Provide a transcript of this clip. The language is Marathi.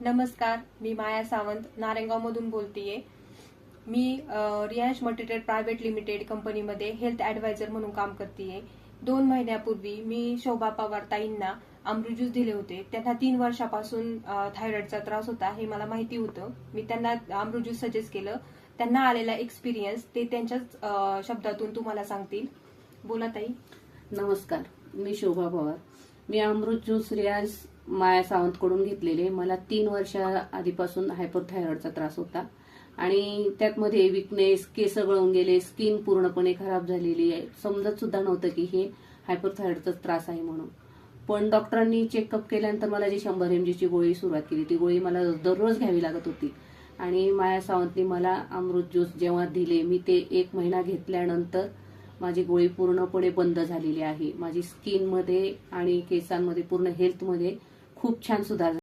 नमस्कार, मी माया सावंत नारायणगावमधून बोलतेय. मी रियांश मल्टीट्रेड प्रायव्हेट लिमिटेड कंपनीमध्ये हेल्थ ॲडवायझर म्हणून काम करतेय. 2 महिन्यापूर्वी मी शोभा पवार ताईंना अमृत ज्यूस दिले होते. त्यांना 3 वर्षापासून थायरॉइडचा त्रास होता हे मला माहिती होतं. मी त्यांना अमृत ज्यूस सजेस्ट केलं. त्यांना आलेला एक्सपिरियन्स ते त्यांच्याच शब्दातून तुम्हाला सांगतील. बोला ताई. नमस्कार, मी शोभा पवार. मी अमृत ज्यूस रियांश माया सावंत कडून घेतलेले. मला 3 वर्षा आधीपासून हायपरथायरॉइडचा त्रास होता आणि त्यातमध्ये विकनेस, केस गळून गेले, स्किन पूर्णपणे खराब झालेली आहे. समजत सुद्धा नव्हतं की हे हायपरथायरॉइडचा त्रास आहे म्हणून. पण डॉक्टरांनी चेकअप केल्यानंतर मला जी 100 mg ची गोळी सुरुवात केली, ती गोळी मला दररोज घ्यावी लागत होती. आणि माया सावंतनी मला अमृत ज्यूस जेव्हा दिले, मी ते 1 महिना घेतल्यानंतर माझी गोळी पूर्णपणे बंद झालेली आहे. माझी स्किनमध्ये आणि केसांमध्ये, पूर्ण हेल्थमध्ये खूप छान सुधार